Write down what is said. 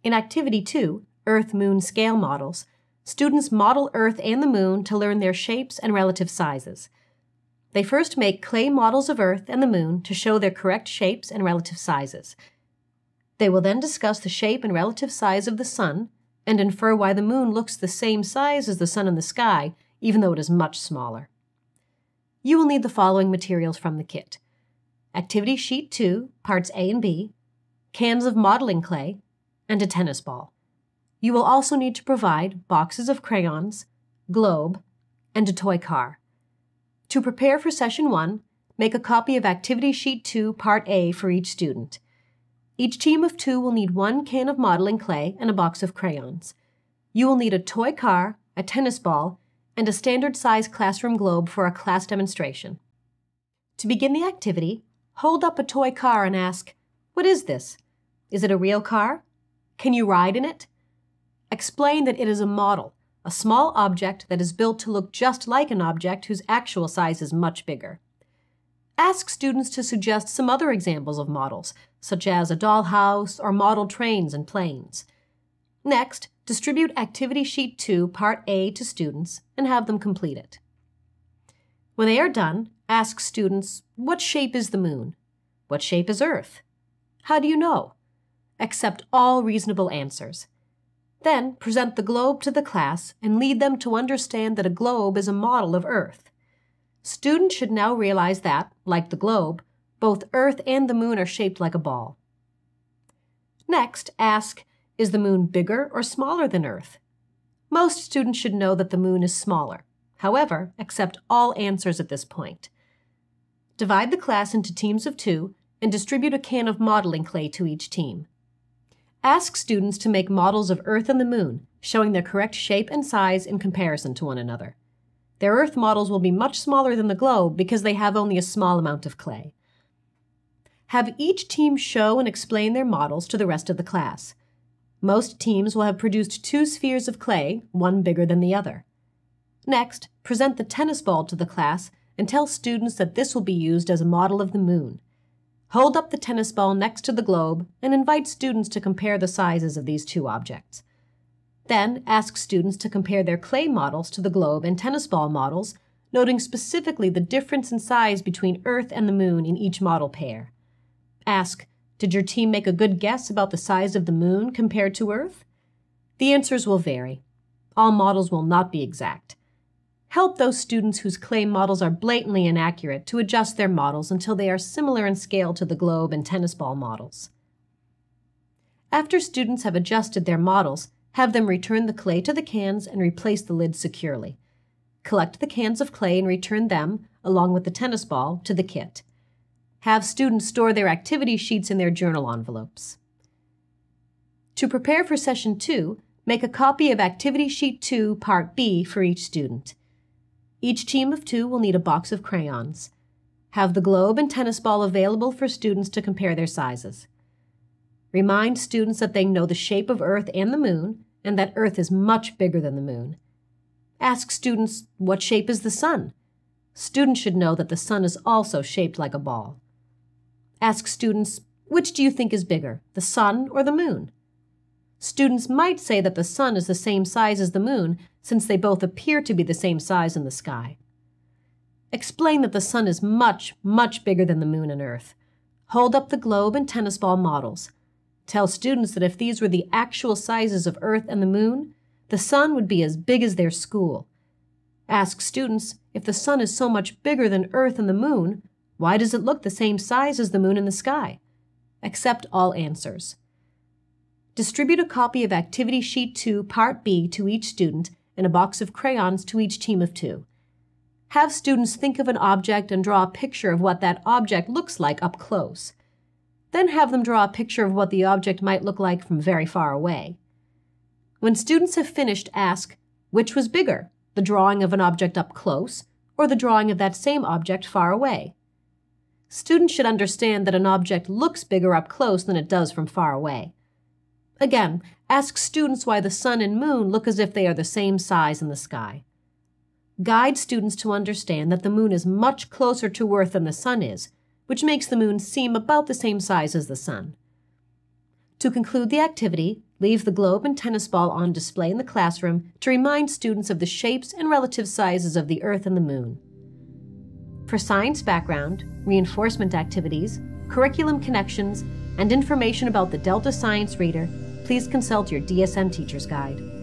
In Activity 2, Earth-Moon Scale Models, students model Earth and the Moon to learn their shapes and relative sizes. They first make clay models of Earth and the Moon to show their correct shapes and relative sizes. They will then discuss the shape and relative size of the Sun and infer why the Moon looks the same size as the Sun in the sky, even though it is much smaller. You will need the following materials from the kit: Activity Sheet 2, Parts A and B, cans of modeling clay, and a tennis ball. You will also need to provide boxes of crayons, globe, and a toy car. To prepare for Session 1, make a copy of Activity Sheet 2, Part A for each student. Each team of 2 will need 1 can of modeling clay and a box of crayons. You will need a toy car, a tennis ball, and a standard-size classroom globe for a class demonstration. To begin the activity, hold up a toy car and ask, "What is this? Is it a real car? Can you ride in it?" Explain that it is a model, a small object that is built to look just like an object whose actual size is much bigger. Ask students to suggest some other examples of models, such as a dollhouse or model trains and planes. Next, distribute Activity Sheet 2, Part A to students and have them complete it. When they are done, ask students, "What shape is the Moon? What shape is Earth? How do you know?" Accept all reasonable answers. Then present the globe to the class and lead them to understand that a globe is a model of Earth. Students should now realize that, like the globe, both Earth and the Moon are shaped like a ball. Next, ask, "Is the Moon bigger or smaller than Earth?" Most students should know that the Moon is smaller. However, accept all answers at this point. Divide the class into teams of 2 and distribute a can of modeling clay to each team. Ask students to make models of Earth and the Moon, showing their correct shape and size in comparison to one another. Their Earth models will be much smaller than the globe because they have only a small amount of clay. Have each team show and explain their models to the rest of the class. Most teams will have produced 2 spheres of clay, one bigger than the other. Next, present the tennis ball to the class and tell students that this will be used as a model of the Moon. Hold up the tennis ball next to the globe and invite students to compare the sizes of these 2 objects. Then ask students to compare their clay models to the globe and tennis ball models, noting specifically the difference in size between Earth and the Moon in each model pair. Ask, "Did your team make a good guess about the size of the Moon compared to Earth?" The answers will vary. All models will not be exact. Help those students whose clay models are blatantly inaccurate to adjust their models until they are similar in scale to the globe and tennis ball models. After students have adjusted their models, have them return the clay to the cans and replace the lid securely. Collect the cans of clay and return them, along with the tennis ball, to the kit. Have students store their activity sheets in their journal envelopes. To prepare for Session 2, make a copy of Activity Sheet 2, Part B for each student. Each team of 2 will need a box of crayons. Have the globe and tennis ball available for students to compare their sizes. Remind students that they know the shape of Earth and the Moon, and that Earth is much bigger than the Moon. Ask students, "What shape is the Sun?" Students should know that the Sun is also shaped like a ball. Ask students, "Which do you think is bigger, the Sun or the Moon?" Students might say that the Sun is the same size as the Moon, since they both appear to be the same size in the sky. Explain that the Sun is much, much bigger than the Moon and Earth. Hold up the globe and tennis ball models. Tell students that if these were the actual sizes of Earth and the Moon, the Sun would be as big as their school. Ask students, if the Sun is so much bigger than Earth and the Moon, why does it look the same size as the Moon in the sky? Accept all answers. Distribute a copy of Activity Sheet 2, Part B to each student and a box of crayons to each team of 2. Have students think of an object and draw a picture of what that object looks like up close. Then have them draw a picture of what the object might look like from very far away. When students have finished, ask, "Which was bigger, the drawing of an object up close or the drawing of that same object far away?" Students should understand that an object looks bigger up close than it does from far away. Again, ask students why the Sun and Moon look as if they are the same size in the sky. Guide students to understand that the Moon is much closer to Earth than the Sun is, which makes the Moon seem about the same size as the Sun. To conclude the activity, leave the globe and tennis ball on display in the classroom to remind students of the shapes and relative sizes of the Earth and the Moon. For science background, reinforcement activities, curriculum connections, and information about the Delta Science Reader, please consult your DSM Teacher's Guide.